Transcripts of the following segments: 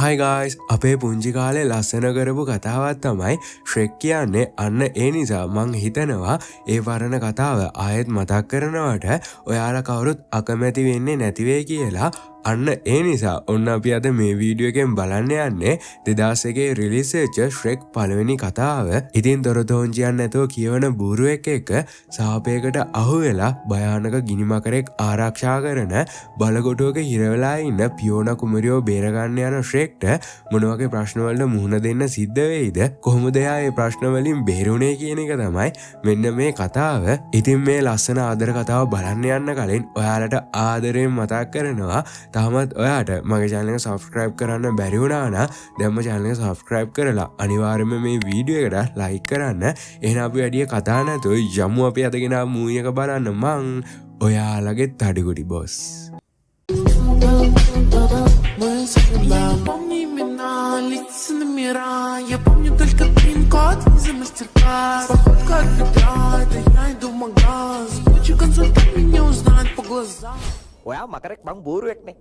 Hi guys, අපේ පුංචි කාලේ ලස්සන කරපු කතාවක් තමයි ශ්‍රෙක් කියන්නේ. අන්න ඒ නිසා මං හිතනවා ඒ වරණ කතාව ආයෙත් මතක් කරනවට ඔයාලා කවුරුත් අකමැති වෙන්නේ නැති වෙයි කියලා. අන්න ඒ නිසා ඔන්න අපි අද මේ වීඩියෝ එකෙන් බලන්න යන්නේ 2001 රිලීස් වෙච්ච ශ්‍රෙක් පළවෙනි කතාව. ඉතින් තොරතෝංචියන් නැතුව කියවන බූරුවෙක් එක්ක සාපයකට අහු වෙලා භයානක ගිනිමකරෙක් ආරක්ෂා කරන බලකොටුවක හිර වෙලා ඉන්න පියෝනා කුමරියෝ බේරගන්න යන ශ්‍රෙක්ට මොන වගේ ප්‍රශ්න වලට මුහුණ දෙන්න සිද්ධ වෙයිද? කොහොමද එයා මේ ප්‍රශ්න වලින් බේරුණේ කියන එක තමයි මෙන්න මේ කතාව. ඉතින් මේ ලස්සන ආදර කතාව බලන්න යන්න කලින් ඔයාලට ආදරයෙන් මතක් කරනවා තාමත් ඔයාට මගේ channel එක subscribe කරන්න බැරි වුණා නම් දැන්ම channel එක subscribe කරලා අනිවාර්යයෙන්ම මේ වීඩියෝ එකට like කරන්න. එහෙනම් අපි වැඩි කතා නැතුව යමු අපි අදගෙන මූවි එක බලන්න. මං ඔයාලගේ තඩිගුඩි boss. Помни имена, лица номера. Я помню только пин-код за мастер-класс. Походка от бедра, это я иду в магаз. Хочу консультант меня узнать по глазам. ඔයා මකරෙක් මං බූරුවෙක්නේ.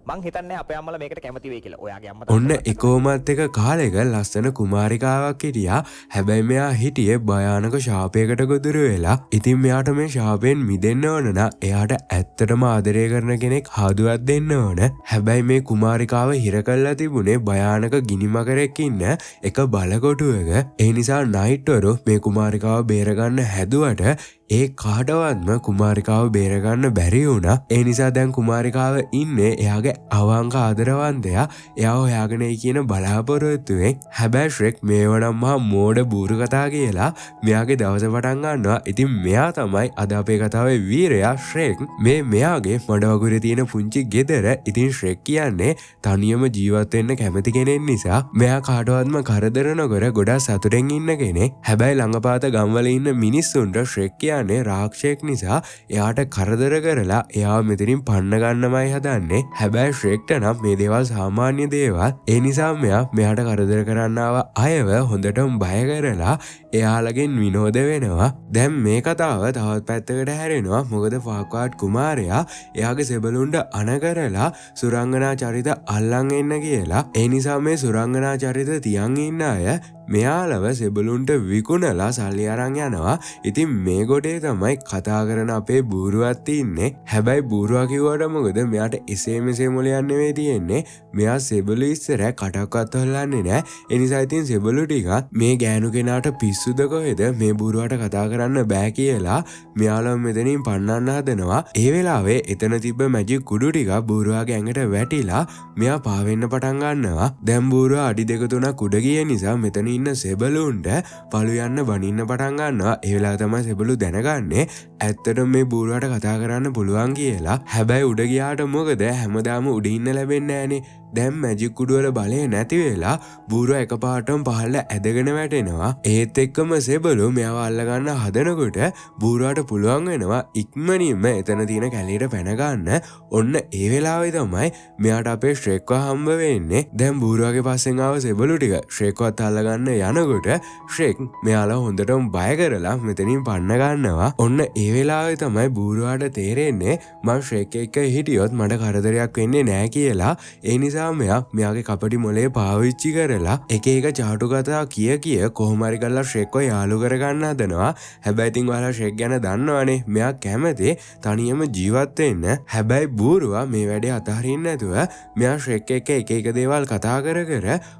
මං හිතන්නේ අපේ අම්මලා මේකට කැමති වෙයි කියලා. ඔයාගේ අම්මා ඔන්න එකෝමත් එක කාලෙක ලස්සන කුමාරිකාවක් හිටියා. හැබැයි මෙයා හිටියේ භයානක ශාපයකට ගොදුරු වෙලා. ඉතින් මෙයාට මේ ශාපයෙන් මිදෙන්න ඕන නම් එයාට ඇත්තටම ආදරය කරන කෙනෙක් හදුවක් දෙන්න ඕන. හැබැයි මේ කුමාරිකාව හිර කරලා තිබුණේ භයානක ගිනිමකරෙක් ඉන්න එක බලකොටුවක. ඒ නිසා නයිට්වරු මේ කුමාරිකාව බේරගන්න හැදුවට ඒ කාටවත්ම කුමාරිකාව බේරගන්න බැරි වුණා. ඒ නිසා දැන් කුමාරිකාව ඉන්නේ එයාගේ අවංක ආදරවන්තයා. එයා හොයාගෙන කියන බලාපොරොත්තුවෙන්. හැබැයි ශ්‍රෙක් මේවනම් මහා මෝඩ බූරු කතා කියලා මෙයාගේ දවස පටන් ගන්නවා. ඉතින් මෙයා තමයි අද අපේ කතාවේ වීරයා ශ්‍රෙක්. මෙයාගේ මඩ වගුරේ තියෙන පුංචි ගෙදර. ඉතින් ශ්‍රෙක් කියන්නේ තනියම ජීවත් වෙන්න කැමති කෙනෙක් නිසා මෙයා කාටවත්ම කරදර නොකර ගොඩක් සතුටෙන් ඉන්න කෙනෙක්. හැබැයි ළඟපාත ගම්වල ඉන්න මිනිස්සුන්ට ශ්‍රෙක් රාක්ෂයෙක් නිසා එයාට කරදර කරලා එයා මෙතනින් පන්න ගන්නමයි හදන්නේ. හැබැයි ශ්‍රෙක්ට නම් මේ දේවල් සාමාන්‍ය දේවල්. ඒ නිසා මෙයාට කරදර කරන්නව අයව හොඳටම බය කරලා එයාලගෙන් විනෝද වෙනවා. දැන් මේ කතාව තවත් පැත්තකට හැරෙනවා. මොකද ෆාක්වාඩ් කුමාරයා එයාගේ සෙබළුන්ට අණ කරලා සුරංගනා චරිත අල්ලන් එන්න කියලා. ඒ නිසා මේ සුරංගනා චරිත තියන් ඉන්න අය මෙයාලව සෙබළුන්ට විකුණලා සල්ලි අරන් යනවා. ඉතින් මේ ගොඩේ තමයි කතා කරන අපේ බූරුවත් ඉන්නේ. හැබැයි බූරුවා කිව්වට මොකද මෙයාට එසේ මෙසේ මොල යන්න නෙවෙයි තියෙන්නේ. මෙයා සෙබළු ඉස්සර කටක්වත් හොල්ලන්නේ නැහැ. ඒ නිසා ඉතින් සෙබළු ටික මේ ගෑනු කෙනාට පිස්සුද කොහෙද මේ බූරුවාට කතා කරන්න බෑ කියලා මෙයාලව මෙතනින් පන්නන්න හදනවා. ඒ වෙලාවේ එතන තිබ්බ මැජික් කුඩු ටික බූරුවාගේ ඇඟට වැටිලා මෙයා පාවෙන්න පටන් ගන්නවා. දැන් බූරුවා අඩි දෙක තුනක් උඩ ගිය නිසා මෙතන ඉන්න සෙබළුන්ට පළු යන්න බනින්න පටන් ගන්නවා. ඒ වෙලාව තමයි සෙබළු දැනගන්නේ ඇත්තටම මේ බූරුවාට කතා කරන්න පුළුවන් කියලා. හැබැයි උඩ ගියාට මොකද හැමදාම උඩ ඉන්න ලැබෙන්නේ නැහනේ. දැන් මැජික් කුඩුවල බලය නැති වෙලා බූරුවා එකපාරටම පහළ ඇදගෙන වැටෙනවා. ඒත් එක්කම සෙබළු මෙයාව අල්ලගන්න හදනකොට බූරුවාට පුළුවන් වෙනවා ඉක්මනින්ම එතන තියෙන කැලේට පැන ගන්න. ඔන්න ඒ වෙලාවේ තමයි මෙයාට අපේ ශ්‍රෙක්ව හම්බ වෙන්නේ. දැන් බූරුවාගේ පස්සෙන් ආව සෙබළු ටික ශ්‍රෙක්වත් අල්ලගන්න යනකොට ශ්‍රෙක් මෙයාලා හොඳටම බය කරලා මෙතනින් පන්න ගන්නවා. ඔන්න ඒ වෙලාවේ තමයි බූරුවාට තේරෙන්නේ මම ශ්‍රෙක් එක්ක හිටියොත් මට කරදරයක් වෙන්නේ නැහැ කියලා. ඒ නිසා මෙයාගේ කපටි මොලේ පාවිච්චි කරලා එක එක චාටු කතා කිය කොහොම හරි කරලා ශ්‍රෙක්ව යාළු කරගන්න හදනවා. හැබැයි ඉතින් ඔයාලා ශ්‍රෙක් ගැන දන්නවනේ මෙයා කැමති තනියම ජීවත් වෙන්න. හැබැයි බූරුවා මේ වැඩේ අතහරින්න නැතුව මෙයා ශ්‍රෙක් එක්ක එක දේවල් කතා කර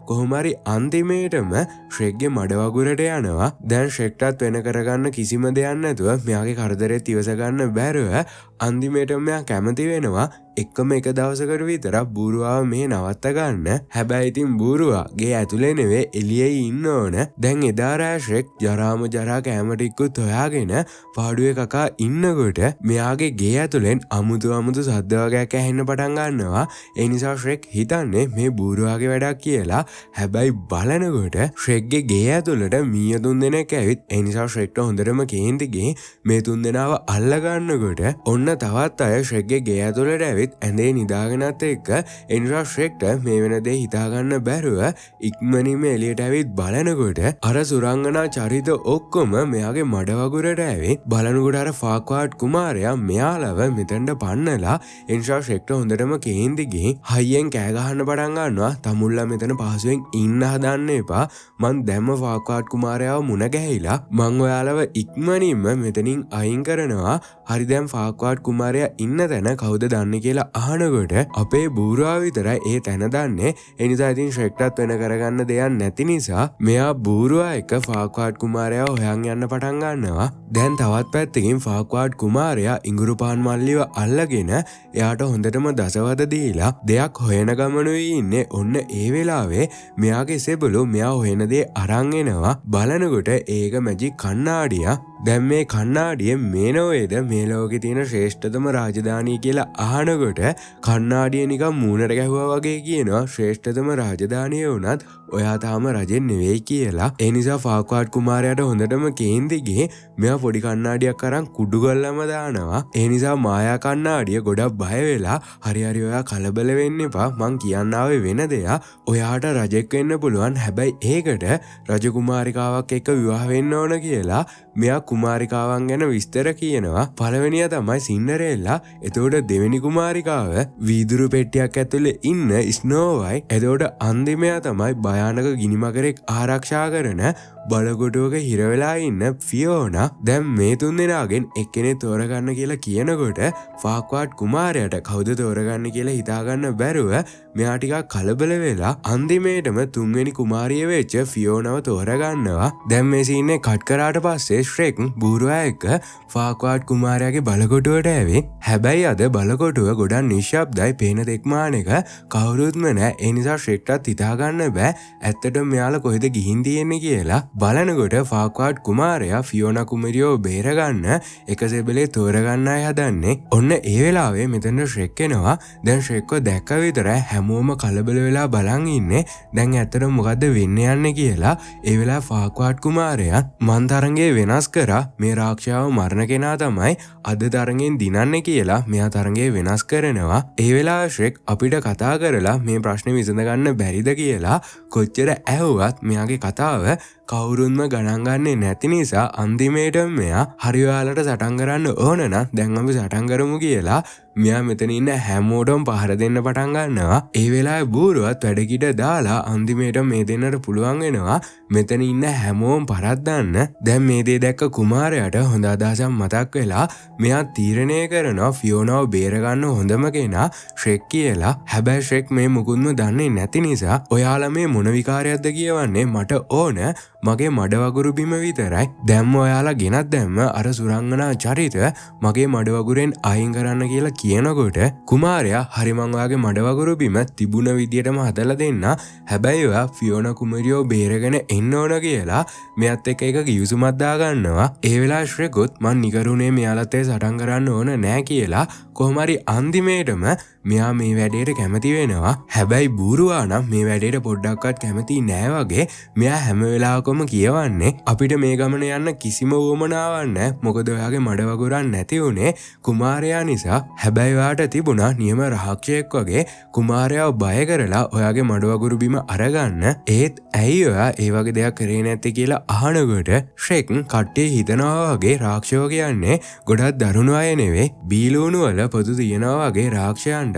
කොහොම හරි අන්තිමේටම ශ්‍රෙක්ගේ මඩ වගුරට යනවා. දැන් ශ්‍රෙක්ටත් වෙන කරගන්න කිසිම දෙයක් නැතුව මෙයාගේ කරදරෙත් ඉවස ගන්න බැරුව අන්තිමේටම මෙයා කැමති වෙනවා එක්කම එක දවසකට විතරක් බූරුවාව මේ නවත්ත ගන්න. හැබැයි ඉතින් බූරුවා ගේ ඇතුලේ නෙවෙයි එළියේ ඉන්න ඕන. දැන් එදා රෑ ශ්‍රෙක් ජරාම ජරා කෑම ටිකකුත් හොයාගෙන පාඩුවේ කකා ඉන්නකොට මෙයාගේ ගේ ඇතුලෙන් අමුතු සද්ද වගේක් ඇහෙන්න පටන් ගන්නවා. ඒ නිසා ශ්‍රෙක් හිතන්නේ මේ බූරුවාගේ වැඩක් කියලා. හැබැයි බලනකොට ශ්‍රෙක්ගේ ගේ ඇතුලට මීය තුන් දෙනෙක් ඇවිත් ඒ නිසා ශ්‍රෙක්ට හොඳටම කේන්ති ගිහින් මේ තුන් දෙනාව අල්ල ගන්නකොට ඔන්න තවත් අය ශ්‍රෙක්ගේ ගේ ඇතුලට ඇවිත් ඇවිත් ඇඳේ නිදාගෙනත් එක්ක එනිසා ශ්‍රෙක්ට මේ වෙන දේ හිතාගන්න බැරුව ඉක්මනින්ම එළියට ඇවිත් බලනකොට අර සුරංගනා චරිත ඔක්කොම මෙයාගේ මඩ වගුරට ඇවිත් බලනකොට අර ෆාක්වාඩ් කුමාරයා මෙයාලව මෙතනට පන්නලා එනිසා ශ්‍රෙක්ට හොඳටම කේන්ති ගිහින් හයියෙන් කෑ ගහන්න පටන් ගන්නවා. තමුල්ලා මෙතන පහසුවෙන් ඉන්න හදන්න එපා. මං දැම්ම ෆාක්වාඩ් කුමාරයාව මුණ ගැහිලා මං ඔයාලව ඉක්මනින්ම මෙතනින් අයින් කරනවා. හරි දැන් ෆාක්වාඩ් කුමාරයා ඉන්න තැන කවුද දන්නේ කියලා අහනකොට අපේ බූරුවා විතරයි ඒ තැන දන්නේ. ඒ නිසා ඉතින් ශ්‍රෙක්ටත් වෙන කරගන්න දෙයක් නැති නිසා මෙයා බූරුවා එක්ක ෆාක්වාඩ් කුමාරයාව හොයන් යන්න පටන් ගන්නවා. දැන් තවත් පැත්තකින් ෆාක්වාඩ් කුමාරයා ඉඟුරු පාන් මල්ලිව අල්ලගෙන එයාට හොඳටම දසවද දීලා දෙයක් හොයන ගමනුයි ඉන්නේ. ඔන්න ඒ වෙලාවේ මෙයාගේ සෙබළු මෙයා හොයන දේ අරන් එනවා. බලනකොට ඒක මැජික් කණ්ණාඩියක්. දැන් මේ කණ්ණාඩිය මේ නොවේද මේ ලෝකේ තියෙන ශ්‍රේෂ්ඨතම රාජධානිය කියලා අහනකොට කණ්ණාඩිය නිකන් මූණට ගැහුවා වගේ කියනවා ශ්‍රේෂ්ඨතම රාජධානිය වුණත් ඔයා තාම රජෙන් නෙවෙයි කියලා. ඒ නිසා ෆාක්වාඩ් කුමාරයාට හොඳටම කේන්ති ගිහින් මෙයා පොඩි කණ්ණාඩියක් අරන් කුඩු ගල්ලම දානවා. ඒ නිසා මායා කණ්ණාඩිය ගොඩක් බය වෙලා හරි ඔයා කලබල වෙන්න එපා. මං කියන්න ආවේ වෙන දෙයක්. ඔයාට රජෙක් වෙන්න පුළුවන්. හැබැයි ඒකට රජකුමාරිකාවක් එක්ක විවාහ වෙන්න ඕන කියලා මෙයා කුමාරිකාවන් ගැන විස්තර කියනවා. පළවෙනියා තමයි සින්ඩරෙල්ලා. එතකොට දෙවෙනි කුමාරිකාව වීදුරු පෙට්ටියක් ඇතුලේ ඉන්න ස්නෝවයි. එතකොට අන්තිමයා තමයි භයානක ගිනිමකරෙක් ආරක්ෂා කරන බලකොටුවක හිර වෙලා ඉන්න ෆියෝනා. දැන් මේ තුන් දෙනාගෙන් එක්කෙනෙක් තෝරගන්න කියලා කියනකොට ෆාක්වාඩ් කුමාරයාට කවුද තෝරගන්න කියලා හිතාගන්න බැරුව මෙයා ටිකක් කලබල වෙලා අන්තිමේටම තුන්වෙනි කුමාරිය වෙච්ච ෆියෝනාව තෝරගන්නවා. දැන් මේ සීන් එක කට් කරාට පස්සේ ශ්‍රෙක් බූරුවා එක්ක ෆාක්වාඩ් කුමාරයාගේ බලකොටුවට ඇවිත් හැබැයි අද බලකොටුව ගොඩක් නිශ්ශබ්දයි. පේන දෙක්මානක කවුරුත්ම නැහැ. ඒ නිසා ශ්‍රෙක්ටත් හිතාගන්න බෑ ඇත්තටම මෙයාලා කොහෙද ගිහින් තියෙන්නේ කියලා. බලනකොට ෆාක්වාඩ් කුමාරයා ෆියෝනා කුමරියව බේරගන්න එක සෙබළේ තෝරගන්නයි හදන්නේ. ඔන්න ඒ වෙලාවේ මෙතන ශ්‍රෙක් එනවා. දැන් ශ්‍රෙක්ව දැක්ක විතරයි හැමෝම කලබල වෙලා බලන් ඉන්නේ. දැන් ඇත්තටම මොකද්ද වෙන්න යන්නේ කියලා. ඒ වෙලාව ෆාක්වාඩ් කුමාරයා මන් තරංගේ වෙනස් කරා මේ රාක්ෂයාව මරණ කෙනා තමයි අද තරගෙන් දිනන්නේ කියලා මෙයා තරගේ වෙනස් කරනවා. ඒ වෙලාව ශ්‍රෙක් අපිට කතා කරලා මේ ප්‍රශ්නේ විසඳගන්න බැරිද කියලා කොච්චර ඇහුවත් මෙයාගේ කතාව කවුරුන්ම ගණන් ගන්නේ නැති නිසා අන්තිමේට මෙයා හරි ඔයාලට සටන් කරන්න ඕන නම් දැන් අපි සටන් කරමු කියලා මෙයා මෙතන ඉන්න හැමෝටම පහර දෙන්න පටන් ගන්නවා. ඒ වෙලාවේ බූරුවත් වැඩකිට දාලා අන්තිමේට මේ දෙන්නට පුළුවන් වෙනවා මෙතන ඉන්න හැමෝම පරද්දන්න. දැන් මේ දේ දැක්ක කුමාරයාට හොඳ අදහසක් මතක් වෙලා මෙයා තීරණය කරනවා ෆියෝනාව බේරගන්න හොඳම කෙනා ශ්‍රෙක් කියලා. හැබැයි ශ්‍රෙක් මේ මුකුත්ම දන්නේ නැති නිසා ඔයාලා මේ මොන විකාරයක්ද කියවන්නේ මට ඕන මගේ මඩ වගුරු බිම විතරයි. දැම්ම ඔයාලා ගෙනත් දැම්ම අර සුරංගනා චරිත මගේ මඩ වගුරෙන් අයින් කරන්න කියලා කියනකොට කුමාරයා හරි මං ඔයාගේ මඩ වගුරු බිම තිබුණ විදියටම හදලා දෙන්න. හැබැයි ඔයා ෆියෝනා කුමරියව බේරගෙන එන්න ඕන කියලා මෙයත් එක්ක එක කිවිසුමක් දාගන්නවා. ඒ වෙලාව ශ්‍රෙකුත් මං නිකරුණේ මෙයාලත් එක්ක සටන් කරන්න ඕන නෑ කියලා කොහොම හරි අන්තිමේටම මෙයා මේ වැඩේට කැමති වෙනවා. හැබැයි බූරුවා නම් මේ වැඩේට පොඩ්ඩක්වත් කැමති නෑ වගේ මෙයා හැම වෙලාවකම කියවන්නේ අපිට මේ ගමන යන්න කිසිම උවමනාවක් නෑ. මොකද ඔයාගේ මඩ වගුරන් නැති උනේ කුමාරයා නිසා. හැබැයි ඔයාට තිබුණා නියම රාක්ෂයෙක් වගේ කුමාරයාව බය කරලා ඔයාගේ මඩ වගුරු බිම අරගන්න. ඒත් ඇයි ඔයා ඒ වගේ දෙයක් කරේ නැත්තේ කියලා අහනකොට ශ්‍රෙක් කට්ටිය හිතනවා වගේ රාක්ෂයෝ කියන්නේ ගොඩක් දරුණු අය නෙවෙයි. බීලූණු වල පොදු තියනවා වගේ රාක්ෂයන්ටත්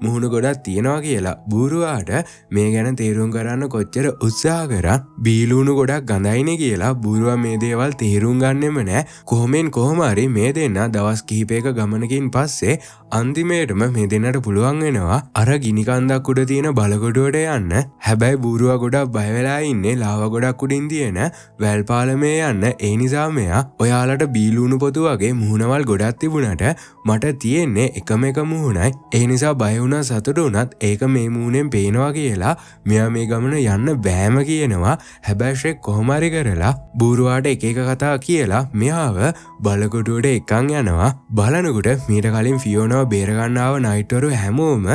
මුහුණ ගොඩක් තියනවා කියලා බූරුවාට මේ ගැන තේරුම් කරන්න කොච්චර උත්සාහ කරත් බීලූණු ගොඩක් ගඳයිනේ කියලා බූරුවා මේ දේවල් තේරුම් ගන්නෙම නෑ. කොහොමෙන් කොහොම හරි මේ දෙන්න දවස් කිහිපයක ගමනකින් පස්සේ අන්තිමේටම මේ දෙන්නට පුළුවන් වෙනවා අර ගිනි කන්දක් උඩ තියෙන බලකොටුවට යන්න. හැබැයි බූරුවා ගොඩක් බය වෙලා ඉන්නේ ලාවා ගොඩක් උඩින් තියෙන වැල් පාලමේ යන්න. ඒ නිසා මෙයා ඔයාලට බීලූණු පොතු වගේ මුහුණවල් ගොඩක් තිබුණට මට තියෙන්නේ එකම එක මුහුණයි. ඒ නිසා බය වුණා සතුටු වුණත් ඒක මේ මූණෙන් පේනවා කියලා මෙයා මේ ගමන යන්න බෑම කියනවා. හැබැයි ශ්‍රෙක් කොහොම හරි කරලා බූරුවාට එක එක කතා කියලා මෙයාව බලකොටුවට එක්කන් යනවා. බලනකොට මීට කලින් ෆියෝනාව බේරගන්න ආව නයිට්වරු හැමෝම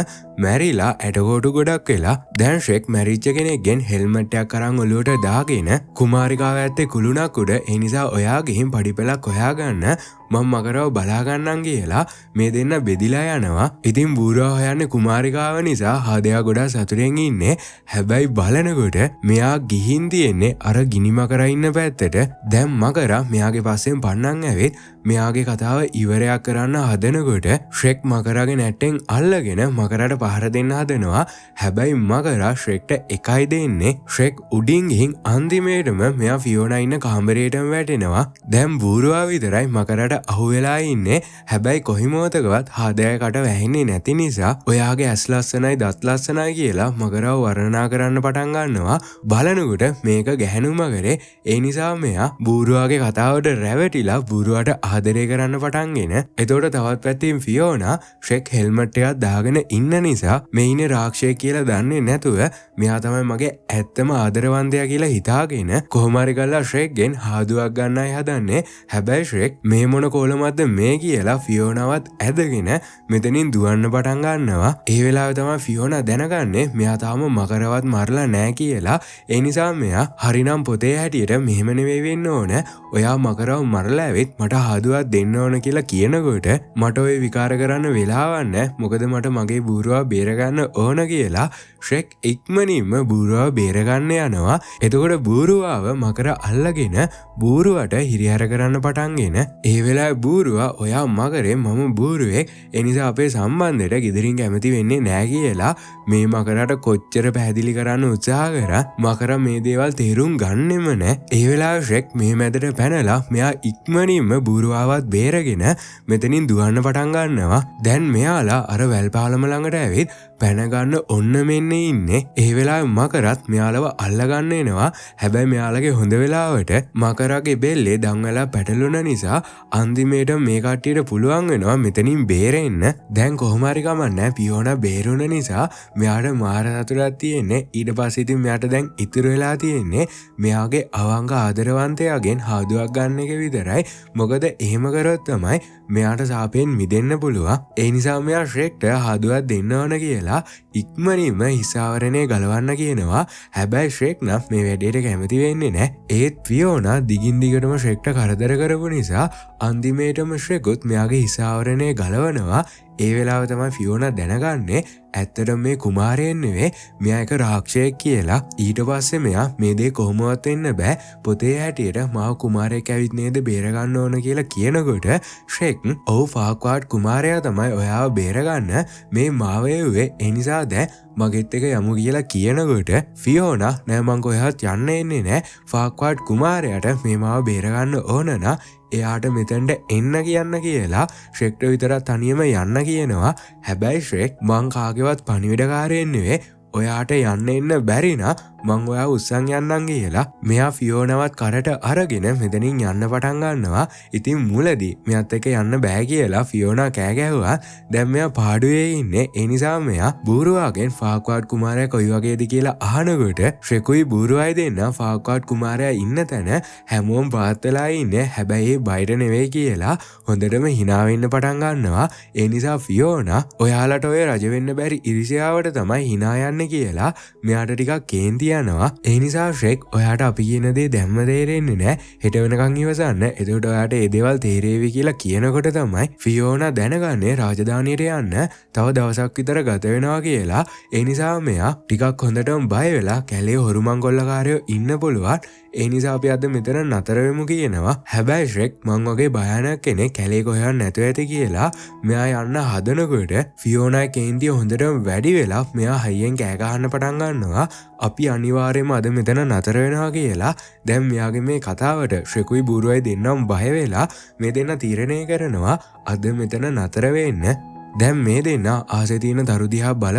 මැරිලා ඇටකෝටු ගොඩක් වෙලා දැන් ශ්‍රෙක් මැරිච්ච කෙනෙක්ගෙන් හෙල්මට් එකක් අරන් ඔලුවට දාගෙන කුමාරිකාව ඇත්තේ කුළුණක් උඩ ඒ නිසා ඔයා ගිහින් පඩිපෙළක් හොයාගන්න මම මකරව බලාගන්නම් කියලා මේ දෙන්න බෙදිලා යනවා. ඉතින් බූරුවා හොයන්නේ කුමාරිකාව නිසා හදයා ගොඩක් සතුටෙන් ඉන්නේ. හැබැයි බලනකොට මෙයා ගිහින් තියෙන්නේ අර ගිනි මකර ඉන්න පැත්තට. දැන් මකරා මෙයාගේ පස්සෙන් පන්නන් ඇවිත් මෙයාගේ කතාව ඉවරයක් කරන්න හදනකොට ශ්‍රෙක් මකරාගේ නැට්ටෙන් අල්ලගෙන මකරට පහර දෙන්න හදනවා. හැබැයි මකරා ශ්‍රෙක්ට එකයි දෙන්නේ. ශ්‍රෙක් උඩින් ගිහින් අන්තිමේටම මෙයා ෆියෝනා ඉන්න කාමරේටම වැටෙනවා. දැන් බූරුවා විතරයි මකරට අහුවෙලා ඉන්නේ. හැබැයි කොහිමෝතකවත් හදයකට වැහෙන්නේ නැති නිසා ඔයාගේ ඇස් ලස්සනයි දත් ලස්සනයි කියලා මකරව වර්ණනා කරන්න පටන් ගන්නවා. බලනකොට මේක ගැහැණු මකරේ. ඒ නිසා මෙයා බූරුවාගේ කතාවට රැවටිලා බූරුවාට ආදරය කරන්න පටන්ගෙන එතකොට තවත් පැත්තින් ෆියෝනා ශ්‍රෙක් හෙල්මට් එකක් දාගෙන ඉන්න නිසා මේ ඉන්නේ රාක්ෂයෙක් කියලා දන්නේ නැතුව මෙයා තමයි මගේ ඇත්තම ආදරවන්තයා කියලා හිතාගෙන කොහොම හරි කරලා ශ්‍රෙක්ගෙන් හාදුවක් ගන්නයි හදන්නේ. හැබැයි ශ්‍රෙක් මේ මොන කොලමක්ද මේ කියලා ෆියෝනාවත් ඇදගෙන මෙතනින් දුවන්න පටන් ගන්නවා. ඒ වෙලාවේ තමයි ෆියෝනා දැනගන්නේ මෙයා තාම මකරවත් මරලා නැහැ කියලා. ඒ නිසා මෙයා හරිනම් පොතේ හැටියට මෙහෙම නෙවෙයි වෙන්න ඕන. ඔයා මකරව මරලා ඇවිත් මට හාදුවක් දෙන්න ඕන කියලා කියනකොට මට ඔය විකාර කරන්න වෙලාවක් නැහැ. මොකද මට මගේ බූරුවා බේරගන්න ඕන කියලා ශ්‍රෙක් ඉක්මනින්ම බූරුවා බේරගන්න යනවා. එතකොට බූරුවාව මකර අල්ලගෙන බූරුවට හිරිහැර කරන්න පටන්ගෙන ඒ වෙලාවේ බූරුවා ඔයා මකරේ මම බූරුවෙක් ඒ නිසා අපේ සම්බන්ධයට ගෙදරින් කැමති වෙන්නේ නැහැ කියලා මේ මකරට කොච්චර පැහැදිලි කරන්න උත්සාහ කරා. මකර මේ දේවල් තේරුම් ගන්නෙම නැහැ. ඒ වෙලාවේ ශ්‍රෙක් මේ මැදට පැනලා මෙයා ඉක්මනින්ම බූරුවාවත් බේරගෙන මෙතනින් දුවන්න පටන් ගන්නවා. දැන් මෙයාලා අර වැල් පාලම ළඟට ඇවිත් පැනගන්න ඔන්න මෙන්න ඉන්නේ. ඒ වෙලාවේ මකරත් මෙයාලව අල්ලගන්න එනවා. හැබැයි මෙයාලගේ හොඳ වෙලාවට මකරගේ බෙල්ලේ දංවලා පැටලුණ නිසා අන්තිමේට මේ කට්ටියට පුළුවන් වෙනවා මෙතනින් බේරෙන්න. දැන් කොහොම හරි කමන්නේ පියෝනා බේරුණ නිසා මෙයාට මාර සතුටක් තියෙන්නේ. ඊට පස්සේ ඉතින් මෙයාට දැන් ඉතුරු වෙලා තියෙන්නේ මෙයාගේ අවංක ආදරවන්තයාගෙන් හාදුවක් ගන්න එක විතරයි. මොකද එහෙම කරොත් තමයි මෙයාට සාපෙන් මිදෙන්න පුළුවන්. ඒ නිසා මෙයා ශ්‍රෙක්ට හාදුවක් දෙන්න ඕන කියලා ඉක්මනින්ම හිසාවරණය ගලවන්න කියනවා. හැබැයි ශ්‍රෙක් නම් මේ වැඩේට කැමති වෙන්නේ නැහැ. ඒත් ෆියෝනා දිගින් දිගටම ශ්‍රෙක්ට කරදර කරපු නිසා අන්තිමේටම ශ්‍රෙකුත් මෙයාගේ හිසාවරණය ගලවනවා. ඒ වෙලාව තමයි ෆියෝනා දැනගන්නේ ඇත්තටම මේ කුමාරයෙක් නෙවෙයි මෙයා එක රාක්ෂයෙක් කියලා. ඊට පස්සේ මෙයා මේ දේ කොහොමවත් වෙන්න බෑ පොතේ හැටියට මාව කුමාරයෙක් ඇවිත් නේද බේරගන්න ඕන කියලා කියනකොට ශ්‍රෙක් ඔව් ෆාක්වාඩ් කුමාරයා තමයි ඔයාව බේරගන්න මේ මාව එව්වේ. ඒ නිසා දැන් මගෙත් එක යමු කියලා කියනකොට ෆියෝනා නෑ මං කොහෙවත් යන්න එන්නේ නෑ. ෆාක්වාඩ් කුමාරයාට මේ මාව බේරගන්න ඕන නම් එයාට මෙතැන්ට එන්න කියන්න කියලා ශ්‍රෙක්ට විතරත් තනියම යන්න කියනවා. හැබැයි ශ්‍රෙක් මං කාගේවත් පණිවිඩකාරයෙක් නෙවෙයි ඔයාට යන්න එන්න බැරිනම් මං ඔයා උස්සන් යන්නම් කියලා මෙයා ෆියෝනාවත් කරට අරගෙන මෙතනින් යන්න පටන් ගන්නවා. ඉතින් මුලදී මෙයාත් එක්ක යන්න බෑ කියලා ෆියෝනා කෑ ගැහුවා. දැන් මෙයා පාඩුවේ ඉන්නේ. ඒ නිසා මෙයා බූරුවාගෙන් ෆාක්වාඩ් කුමාරයා කොයි වගේද කියලා අහනකොට ශ්‍රෙකුයි බූරුවයි දෙන්න ෆාක්වාඩ් කුමාරයා ඉන්න තැන හැමෝම පාත් වෙලා ඉන්නේ. හැබැයි ඒ බයිට නෙවෙයි කියලා හොඳටම hina වෙන්න පටන් ගන්නවා. ඒ නිසා ෆියෝනා ඔයාලට ඔය රජ වෙන්න බැරි ඉරිසියාවට තමයි hina යන්නේ කියලා මෙයාට ටිකක් කේන්ති යනවා. ඒ නිසා ශ්‍රෙක් ඔයාට අපි කියන දේ දැම්ම තේරෙන්නේ නැහැ. හෙට වෙනකන් ඉවසන්න. එතකොට ඔයාට ඒ දේවල් තේරෙවි කියලා කියනකොට තමයි ෆියෝනා දැනගන්නේ රාජධානියට යන්න තව දවසක් විතර ගත වෙනවා කියලා. ඒ නිසා මෙයා ටිකක් හොඳටම බය වෙලා කැලේ හොරුමන් කොල්ලකාරයෝ ඉන්න පුළුවන්. ඒ නිසා අපි අද මෙතන නතර වෙමු කියනවා. හැබැයි ශ්‍රෙක් මං වගේ භයානක කෙනෙක් කැලේ කොහෙවත් නැතුව ඇති කියලා මෙයා යන්න හදනකොට ෆියෝනා කේන්තිය හොඳටම වැඩි වෙලා මෙයා හයියෙන් කෑ ගහන්න පටන් ගන්නවා. අපි අනිවාර්යයෙන්ම අද මෙතන නතර වෙනවා කියලා. දැන් මෙයාගේ මේ කතාවට ශ්‍රෙකුයි බූරුවයි දෙන්නම බය වෙලා මේ දෙන්න තීරණය කරනවා අද මෙතන නතර වෙන්න. දැන් මේ දෙන්න ආසේ තියෙන දරු දිහා බල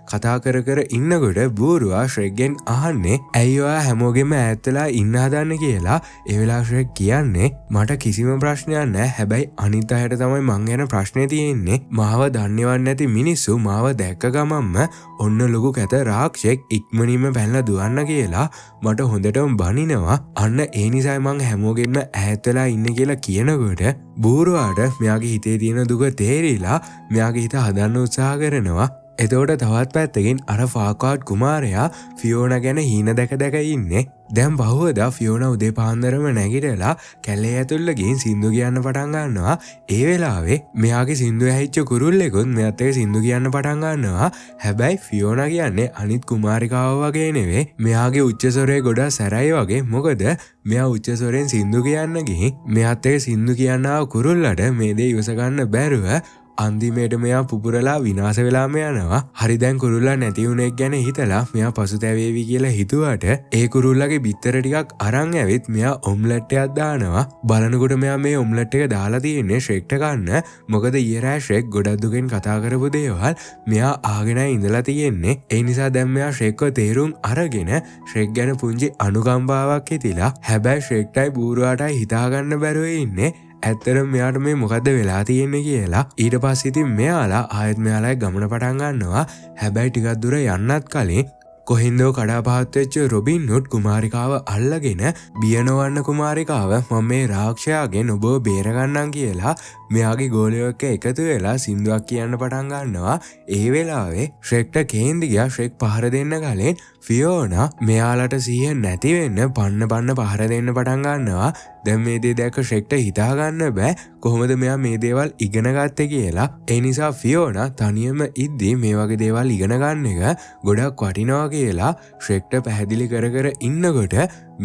කතා කර ඉන්නකොට බූරුවා ශ්‍රෙක්ගෙන් අහන්නේ ඇයි ඔයා හැමෝගෙම ඈත් වෙලා ඉන්න හදන්නේ කියලා. ඒ වෙලාව ශ්‍රෙක් කියන්නේ මට කිසිම ප්‍රශ්නයක් නැහැ. හැබැයි අනිත් අයට තමයි මං ගැන ප්‍රශ්නේ තියෙන්නේ. මාව දන්නේවත් නැති මිනිස්සු මාව දැක්ක ගමන්ම ඔන්න ලොකු කැත රාක්ෂයෙක් ඉක්මනින්ම පැනලා දුවන්න කියලා මට හොඳටම බනිනවා. අන්න ඒ නිසායි මං හැමෝගෙම ඈත් වෙලා ඉන්නේ කියලා කියනකොට බූරුවාට මෙයාගේ හිතේ තියෙන දුක තේරිලා මෙයාගේ හිත හදන්න උත්සාහ කරනවා. එතෝට තවත් පැත්තකින් අර ෆාකාඩ් කුමාරයා ෆියෝන ගැන හීන දැක දැක ඉන්නේ. දැන් බහුවදා ෆියෝන උදේ පාන්දරම නැගිටලා කැලේ ඇතුල්ල ගිහින් සින්දු කියන්න පටන් ගන්නවා. ඒ වෙලාවේ මෙයාගේ සින්දු ඇහිච්ච කුරුල්ලෙකුත් මෙයාත් එක්ක සින්දු කියන්න පටන් ගන්නවා. හැබැයි ෆියෝන කියන්නේ අනිත් කුමාරිකාව වගේ නෙවෙයි. මෙයාගේ උච්චස්වරය ගොඩක් සැරයි වගේ. මොකද මෙයා උච්චස්වරෙන් සින්දු කියන්න ගිහින් මෙයාත් එක්ක සින්දු කියන්න ආව කුරුල්ලට මේ දේ ඉවස ගන්න බැරුව අන්තිමේට මෙයා පුපුරලා විනාශ වෙලාම යනවා. හරි දැන් කුරුල්ලා නැති වුණෙක් ගැන හිතලා මෙයා පසුතැවේවි කියලා හිතුවට ඒ කුරුල්ලාගේ බිත්තර ටිකක් අරන් ඇවිත් මෙයා ඔම්ලට් එකක් දානවා. බලනකොට මෙයා මේ ඔම්ලට් එක දාලා තියෙන්නේ ශ්‍රෙක්ට ගන්න. මොකද ඊයේ රෑ ශ්‍රෙක් ගොඩක් දුකෙන් කතා කරපු දේවල් මෙයා ආගෙන ඉඳලා තියෙන්නේ. ඒ නිසා දැන් මෙයා ශ්‍රෙක්ව තේරුම් අරගෙන ශ්‍රෙක් ගැන පුංචි අනුකම්පාවක් හිතිලා හැබැයි ශ්‍රෙක්ටයි බූරුවාටයි හිතාගන්න බැරුව ඉන්නේ. ඇත්තරම මෙයාට මේ මොකද්ද වෙලා තියෙන්නේ කියලා. ඊට පස්සේ ඉතින් මෙයාලා ආයෙත් මෙයාලා ගමන පටන් ගන්නවා. හැබැයි ටිකක් දුර යන්නත් කලින් කොහින්දෝ කඩාපහත් වෙච්ච රොබින් හුඩ් කුමාරිකාව අල්ලගෙන බියනවන්න කුමාරිකාව මම මේ රාක්ෂයාගෙන් ඔබව බේරගන්නම් කියලා මෙයාගේ ගෝලයෝ එක්ක එකතු වෙලා සින්දුවක් කියන්න පටන් ගන්නවා. ඒ වෙලාවේ ශ්‍රෙක්ට කේන්දි ගියා ශ්‍රෙක් පහර දෙන්න කලින් ෆියෝනා මෙයාලට සිහිය නැති වෙන්න පන්න පහර දෙන්න පටන් ගන්නවා. දැන් මේ දේ දැක්ක ශ්‍රෙක්ට හිතා ගන්න බෑ කොහොමද මෙයා මේ දේවල් ඉගෙන ගත්තේ කියලා. ඒ නිසා ෆියෝනා තනියම ඉද්දී මේ වගේ දේවල් ඉගෙන ගන්න එක ගොඩක් වටිනවා කියලා ශ්‍රෙක්ට පැහැදිලි කර කර ඉන්නකොට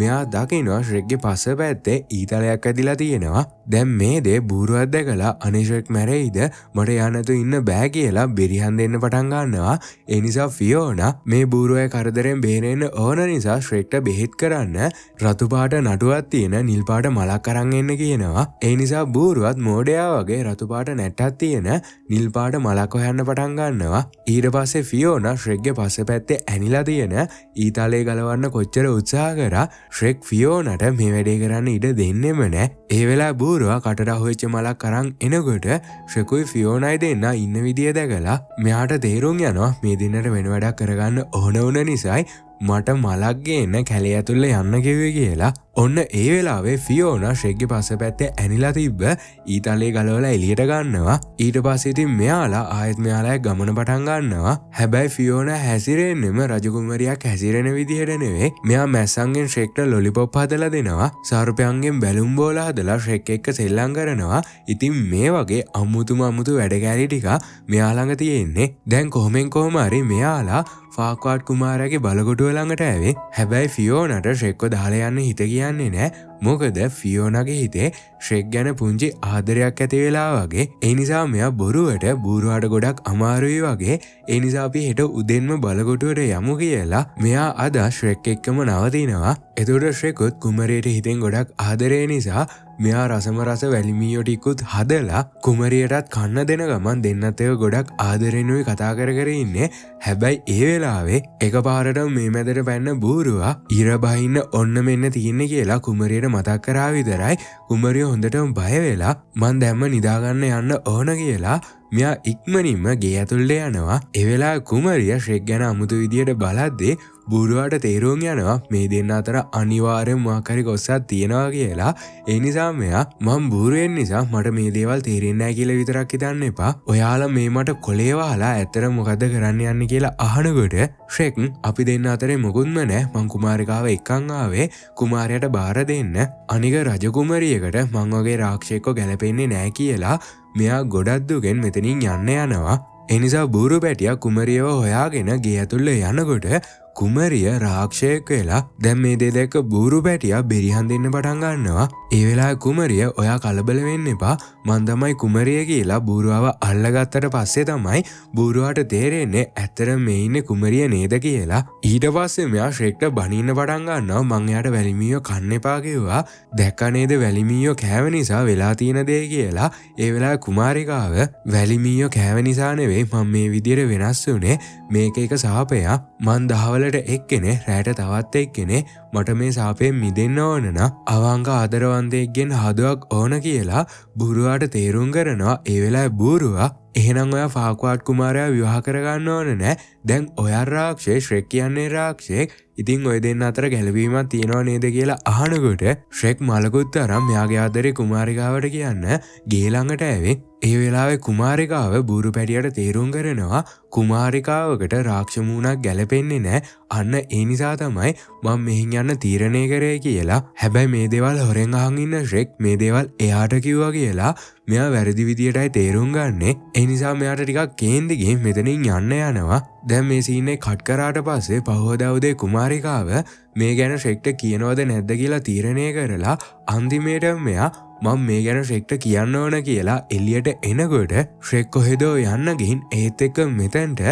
මෙයා දකිනවා ශ්‍රෙක්ගේ පස්ස පැත්තේ ඊතලයක් ඇදිලා තියෙනවා. දැන් මේ දේ බූරුවක් දැකලා අනේ ශ්‍රෙක් මැරෙයිද මට යන්නතු ඉන්න බෑ කියලා බෙරිහන් දෙන්න පටන් ගන්නවා. ඒ නිසා ෆියෝනා මේ බූරුවේ කරදරෙන් බේරෙන්න ඕන නිසා ශ්‍රෙක්ට බෙහෙත් කරන්න රතු පාට නටුවක් තියෙන නිල් පාට මලක් අරන් එන්න කියනවා. ඒ නිසා බූරුවත් මෝඩයා වගේ රතු පාට නැට්ටක් තියෙන නිල් පාට මලක් හොයන්න පටන් ගන්නවා. ඊට පස්සේ ෆියෝනා ශ්‍රෙක්ගේ පස්ස පැත්තේ ඇනිලා තියෙන ඊතලේ ගලවන්න කොච්චර උත්සාහ කරා ශ්‍රෙක් ෆියෝනට මේ වැඩේ කරන්න ඉඩ දෙන්නෙම නෑ. ඒ වෙලාවේ බූරුවා කටට අහුවෙච්ච මලක් අරන් එනකොට ශ්‍රෙකුයි ෆියෝනයි දෙන්න ඉන්න විදිය දැකලා මෙයාට තේරුම් යනවා මේ දෙන්නට වෙන වැඩක් කරගන්න ඕන වුණ නිසායි මට මලක් ගේන්න කැලේ ඇතුළේ යන්න කිව්වේ කියලා. ඔන්න ඒ වෙලාවේ ෆියෝනා ශ්‍රෙක්ගේ පස්ස පැත්තේ ඇනිලා තිබ්බ ඊතලේ ගලවලා එළියට ගන්නවා. ඊට පස්සේ ඉතින් මෙයාලා ආයෙත් මෙයාලා ගමන පටන් ගන්නවා. හැබැයි ෆියෝනා හැසිරෙන්නෙම රජකුමරියක් හැසිරෙන විදිහට නෙවෙයි. මෙයා මැස්සන්ගෙන් ශ්‍රෙක්ට ලොලිපොප් හදලා දෙනවා. සර්පයන්ගෙන් බැලුම් බෝල හදලා ශ්‍රෙක් එක්ක සෙල්ලම් කරනවා. ඉතින් මේ වගේ අමුතු වැඩ කැලි ටික මෙයා ළඟ තියෙන්නේ. දැන් කොහොම හරි මෙයාලා ෆාක්වාඩ් කුමාරයාගේ බලකොටුව ළඟට ඇවිත් හැබැයි ෆියෝනාට ශ්‍රෙක්ව දාලා යන්න හිත කියන්නේ නෑ. මොකද ෆියෝනාගේ හිතේ ශ්‍රෙක් ගැන පුංචි ආදරයක් ඇති වෙලා වගේ. ඒ නිසා මෙයා බොරුවට බූරුවාට ගොඩක් අමාරුයි වගේ. ඒ නිසා අපි හෙට උදෙන්ම බලකොටුවට යමු කියලා මෙයා අද ශ්‍රෙක් එක්කම නවතිනවා. එතකොට ශ්‍රෙකුත් කුමරියට හිතෙන් ගොඩක් ආදරේ නිසා මෙයා රසම රස වැලිමීයෝ ටිකුත් හදලා කුමරියටත් කන්න දෙන ගමන් දෙන්නත් එක ගොඩක් ආදරෙනුයි කතා කර ඉන්නේ. හැබැයි ඒ වෙලාවේ එකපාරටම මේ මැදට පැන්න බූරුවා ඉර බහින්න ඔන්න මෙන්න තියෙන්නේ කියලා කුමරියට මතක් කරා විතරයි කුමරිය හොඳටම බය වෙලා මං දැම්ම නිදාගන්න යන්න ඕන කියලා මෙයා ඉක්මනින්ම ගේ ඇතුළට යනවා. ඒ වෙලාවේ කුමරිය ශ්‍රෙක් ගැන අමුතු විදියට බලද්දී බූරුවාට තේරුම් යනවා මේ දෙන්න අතර අනිවාර්යෙන් මොකක් හරි කොස්සක් තියෙනවා කියලා. ඒ නිසා මෙයා මං බූරුවෙන් නිසා මට මේ දේවල් තේරෙන්නේ නැහැ කියලා විතරක් හිතන්න එපා. ඔයාලා මේ මට කොලේ වහලා ඇත්තට මොකද කරන්න යන්නේ කියලා අහනකොට ශ්‍රෙක් අපි දෙන්න අතරේ මොකුත්ම නැහැ. මං කුමාරිකාව එක්කන් ආවේ කුමාරයාට බාර දෙන්න. අනික රජකුමරියකට මං වගේ රාක්ෂයෙක්ව ගැලපෙන්නේ නැහැ කියලා මෙයා ගොඩක් දුකෙන් මෙතනින් යන්න යනවා. ඒ නිසා බූරු පැටියා කුමරියව හොයාගෙන ගේ ඇතුළේ යනකොට කුමරිය රාක්ෂයෙක් වෙලා දැන් මේ දේ දැක්ක බූරු පැටියා බෙරිහන් දෙන්න පටන් ගන්නවා. ඒ වෙලාවේ කුමරිය ඔයා කලබල වෙන්න එපා මං තමයි කුමරිය කියලා බූරුවව අල්ලගත්තට පස්සේ තමයි බූරුවාට තේරෙන්නේ ඇත්තටම මේ ඉන්නේ කුමරිය නේද කියලා. ඊට පස්සේ මෙයා ශ්‍රෙක්ට බනින්න පටන් ගන්නවා. මං එයාට වැලිමීයෝ කන්න එපා කිව්වා. දැක්කා නේද වැලිමීයෝ කෑව නිසා වෙලා තියෙන දේ කියලා. ඒ වෙලාවේ කුමාරිකාව වැලිමීයෝ කෑව නිසා නෙවෙයි මම මේ විදියට වෙනස් වුනේ මේක එක සාපයක්. මං දහවලට එක්කෙනේ රැට තවත් එක්කෙනේ මට මේ සාපයෙන් මිදෙන්න ඕන නම් අවංක ආදරවන්තයෙක්ගෙන් හදුවක් ඕන කියලා බූරුවාට තේරුම් කරනවා. ඒ වෙලාවේ බූරුවා එහෙනම් ඔයා ෆාක්වාඩ් කුමාරයා විවාහ කරගන්න ඕන නෑ. දැන් ඔයා රාක්ෂේ ශ්‍රෙක් කියන්නේ රාක්ෂේ. ඉතින් ඔය දෙන්න අතර ගැලවීමක් තියනවා නේද කියලා අහනකොට ශ්‍රෙක් මලකුත් අරන් මෙයාගේ ආදරේ කුමාරිකාවට කියන්න ගේ ළඟට ඇවිත් ඒ වෙලාවේ කුමාරිකාව බූරු පැටියට තේරුම් කරනවා කුමාරිකාවකට රාක්ෂ මූණක් ගැලපෙන්නේ නැහැ. අන්න ඒ නිසා තමයි මම මෙහින් යන්න තීරණය කරේ කියලා. හැබැයි මේ දේවල් හොරෙන් අහන් ඉන්න ශ්‍රෙක් මේ දේවල් එයාට කිව්වා කියලා මෙයා වැරදි විදියටයි තේරුම් ගන්නෙ. ඒ නිසා මෙයාට ටිකක් කේන්ති ගිහින් මෙතනින් යන්න යනවා. දැන් මේ සීන් එක කට් කරාට පස්සේ පහවදා උදේ කුමාරිකාව මේ ගැන ශ්‍රෙක්ට කියනවද නැද්ද කියලා තීරණය කරලා අන්තිමේට මෙයා මම මේ ගැන ශ්‍රෙක්ට කියන්න ඕන කියලා එළියට එනකොට ශ්‍රෙක් කොහෙදෝ යන්න ගිහින් ඒත් එක්ක මෙතනට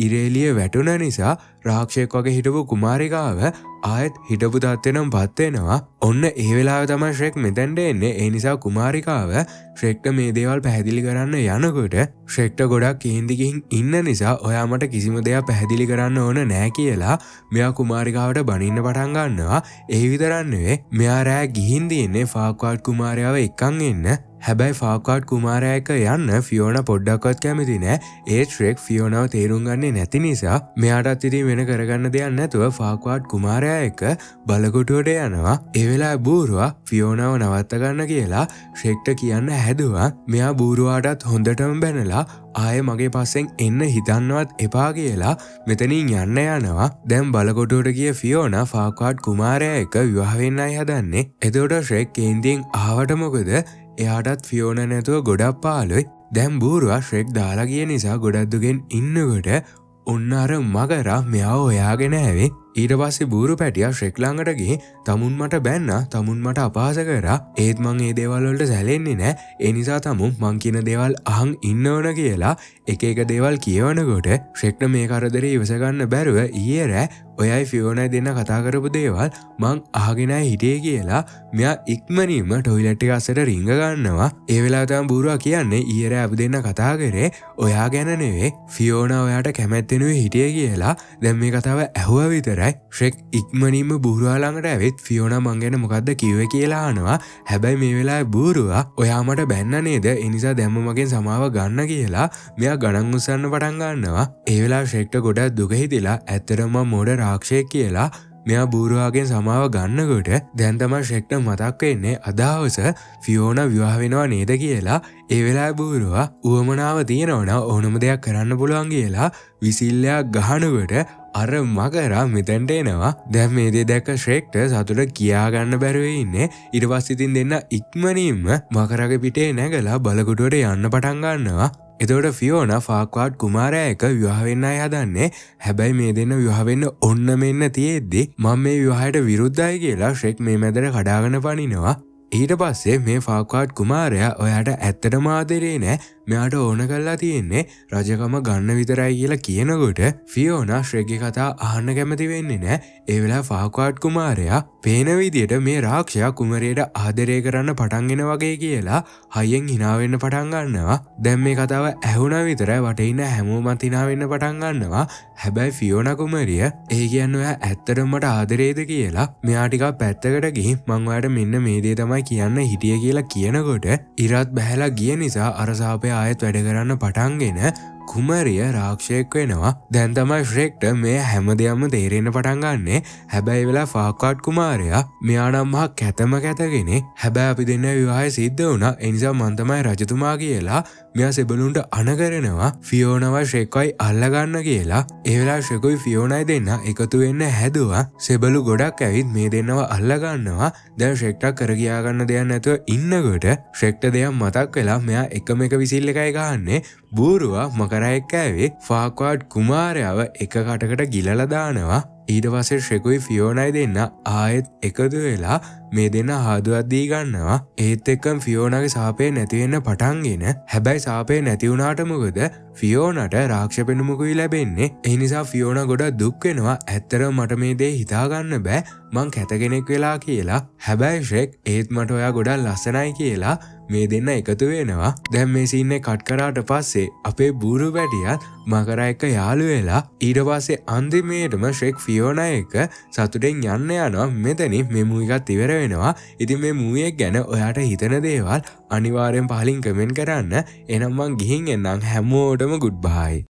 ඉරේලිය වැටුණ නිසා රාක්ෂයෙක් වගේ හිටපු කුමාරිකාව ආයෙත් හිටපු තත්ත්වෙනම් පත් වෙනවා. ඔන්න ඒ වෙලාව තමයි ශ්‍රෙක් මෙතනට එන්නේ. ඒ නිසා කුමාරිකාව ශ්‍රෙක්ට මේ දේවල් පැහැදිලි කරන්න යනකොට ශ්‍රෙක්ට ගොඩක් කේන්ති ගිහින් ඉන්න නිසා ඔයා මට කිසිම දෙයක් පැහැදිලි කරන්න ඕන නෑ කියලා මෙයා කුමාරිකාවට බනින්න පටන් ගන්නවා. ඒ විතරක් නෙවෙයි මෙයා රෑ ගිහින් දින්නේ ෆාක්වාඩ් කුමාරයාව එක්කන් එන්න. හැබැයි ෆාක්වාඩ් කුමාරයා එක්ක යන්න ෆියෝනා පොඩ්ඩක්වත් කැමති නෑ. ඒ ශ්‍රෙක් ෆියෝනාව තේරුම් ගන්නේ නැති නිසා මෙයාටත් ඉතින් වෙන කරගන්න දෙයක් නැතුව ෆාක්වාඩ් කුමාරයා එක්ක බලකොටුවට යනවා. ඒ වෙලාවේ බූරුවා ෆියෝනාව නවත්ත ගන්න කියලා ශ්‍රෙක්ට කියන්න හැදුවා. මෙයා බූරුවාටත් හොඳටම බැනලා ආයේ මගේ පස්සෙන් එන්න හිතන්නවත් එපා කියලා මෙතනින් යන්න යනවා. දැන් බලකොටුවට ගිය ෆියෝනා ෆාක්වාඩ් කුමාරයා එක්ක විවාහ වෙන්නයි හදන්නේ. එතකොට ශ්‍රෙක් කේන්තියෙන් ආවට මොකද එයාටත් ෆියෝනා නැතුව ගොඩක් පාළුයි. දැන් බූරුවා ශ්‍රෙක් දාලා ගිය නිසා ගොඩක් දුකෙන් ඉන්නකොට ඔන්න අර මගරා මෙයාව හොයාගෙන ඇවිත් ඊට පස්සේ බූරු පැටියා ශ්‍රෙක් ළඟට ගිහින් තමුන් මට බැන්නා. තමුන් මට අපහාස කරා. ඒත් මං ඒ දේවල් වලට සැලෙන්නේ නැහැ. ඒ නිසා තමුන් මං කියන දේවල් අහන් ඉන්න ඕන කියලා එක එක දේවල් කියවනකොට ශ්‍රෙක්ට මේ කරදරේ ඉවස ගන්න බැරුව ඊයේ රෑ ඔයයි ෆියෝනායි දෙන්න කතා කරපු දේවල් මං අහගෙනයි හිටියේ කියලා මෙයා ඉක්මනින්ම ටොයිලට් එක අස්සට රිංග ගන්නවා. ඒ වෙලාව තමයි බූරුවා කියන්නේ ඊයේ රෑ අපි දෙන්න කතා කරේ ඔයා ගැන නෙවෙයි ෆියෝනා ඔයාට කැමැත්තෙනුයි හිටියේ කියලා. දැන් මේ කතාව ඇහුවා විතරයි. ශ්‍රෙක් ඉක්මනින්ම බූරුවා ළඟට ඇවිත් ෆියෝනා මං ගැන මොකද්ද කිව්වේ කියලා අහනවා. හැබැයි මේ වෙලාවේ බූරුවා ඔයා මට බැන්න නේද? ඒ නිසා දැම්ම මගෙන් සමාව ගන්න කියලා මෙයා ගණන් උස්සන්න පටන් ගන්නවා. ඒ වෙලාවේ ශ්‍රෙක්ට ගොඩක් දුක හිතිලා ඇත්තටම මම මෝඩ රාක්ෂයෙක් කියලා මෙයා බූරුවාගෙන් සමාව ගන්නකොට දැන් තමයි ශ්‍රෙක්ට මතක් වෙන්නේ අදහවස ෆියෝනා විවාහ වෙනවා නේද කියලා. ඒ වෙලාවේ බූරුවා උවමනාව තියෙනවනම් ඕනම දෙයක් කරන්න පුළුවන් කියලා විසිල්ලයක් ගහනකොට අර මගරා මෙතැන්ට එනවා. දැන් මේ දේ දැක්ක ශ්‍රෙක්ට සතුට කියා ගන්න බැරුව ඉන්නේ. ඊට පස්සේ ඉතින් දෙන්න ඉක්මනින්ම මකරගේ පිටේ නැගලා බලකොටුවට යන්න පටන් ගන්නවා. එතකොට ෆියෝනා ෆාක්වාඩ් කුමාරයා එක්ක විවාහ වෙන්නයි හදන්නේ. හැබැයි මේ දෙන්න විවාහ වෙන්න ඔන්න මෙන්න තියෙද්දි මම මේ විවාහයට විරුද්ධයි කියලා ශ්‍රෙක් මේ මැදට කඩාගෙන පනිනවා. ඊට පස්සේ මේ ෆාක්වාඩ් කුමාරයා ඔයාට ඇත්තටම ආදරේ නෑ. මෙයාට ඕන කරලා තියෙන්නේ රජකම ගන්න විතරයි කියලා කියනකොට ෆියෝනා ශ්‍රෙක්ගේ කතා අහන්න කැමති වෙන්නේ නෑ. ඒ වෙලාව ෆාක්වාඩ් කුමාරයා පේන විදියට මේ රාක්ෂයා කුමරියට ආදරය කරන්න පටන් ගෙන වගේ කියලා හයියෙන් hina වෙන්න පටන් ගන්නවා. දැන් මේ කතාව ඇහුණා විතරයි වටේ ඉන්න හැමෝමත් hina වෙන්න පටන් ගන්නවා. හැබැයි ෆියෝනා කුමරිය ඒ කියන්නේ ඔයා ඇත්තටම මට ආදරේද කියලා මෙයා ටිකක් පැත්තකට ගිහින් මං ඔයාට මෙන්න මේ දේ තමයි කියන්න හිටියේ කියලා කියනකොට ඉරත් බහැලා ගිය නිසා අර සාපේ ආයෙත් වැඩ කරන්න පටන්ගෙන කුමරිය රාක්ෂයෙක් වෙනවා. දැන් තමයි ශ්‍රෙක්ට මේ හැමදේම තේරෙන්න පටන් ගන්නෙ. හැබැයි වෙලා ෆාක්වාඩ් කුමාරයා මෙයා නම් මහා කැතම කැතගෙන හැබැයි අපි දෙන්න විවාහය සිද්ධ වුණා. ඒ නිසා මං තමයි රජතුමා කියලා මෙයා සෙබළුන්ට අණ කරනවා. ෆියෝනාව ශ්‍රෙක්වයි අල්ලගන්න කියලා. ඒ වෙලාව ශ්‍රෙකුයි ෆියෝනායි දෙන්න එකතු වෙන්න හැදුවා. සෙබළු ගොඩක් ඇවිත් මේ දෙන්නව අල්ලගන්නවා. දැන් ශ්‍රෙක්ට කර ගියා ගන්න දෙයක් නැතුව ඉන්නකොට ශ්‍රෙක්ට දෙයක් මතක් වෙලා මෙයා එකම එක විසිල් එකයි ගහන්නේ. බූරුවා මකරා එක්ක ඇවිත් ෆාක්වාඩ් කුමාරයාව එක කටකට ගිලලා දානවා. ඊට පස්සේ ශ්‍රෙකුයි ෆියෝනායි දෙන්න ආයෙත් එකතු වෙලා මේ දෙන්න හාදුවක් දී ගන්නවා. ඒත් එක්කම ෆියෝනාගේ සාපේ නැති වෙන්න පටන්ගෙන හැබැයි සාපේ නැති වුණාට මොකද ෆියෝනාට රාක්ෂ පෙනුමකුයි ලැබෙන්නේ. ඒ නිසා ෆියෝනා ගොඩක් දුක් වෙනවා. ඇත්තටම මට මේ දේ හිතා ගන්න බෑ මං කැත කෙනෙක් වෙලා කියලා. හැබැයි ශ්‍රෙක් ඒත් මට ඔයා ගොඩක් ලස්සනයි කියලා මේ දෙන්න එකතු වෙනවා. දැන් මේ සීන් එක කට් කරාට පස්සේ අපේ බූරු පැටියත් මකර එක්ක යාළු වෙලා ඊට පස්සේ අන්තිමේටම ශ්‍රෙක් ෆියෝනා එක සතුටෙන් යන්න යනවා. මෙතනින් මේ මූවි එකත් ඉවර වෙනවා. ඉතින් මේ මූවි එක ගැන ඔයාට හිතන දේවල් අනිවාර්යෙන් පහලින් කමෙන්ට් කරන්න. එහෙනම් මං ගිහින් එන්නම්. හැමෝටම ගුඩ් බයි.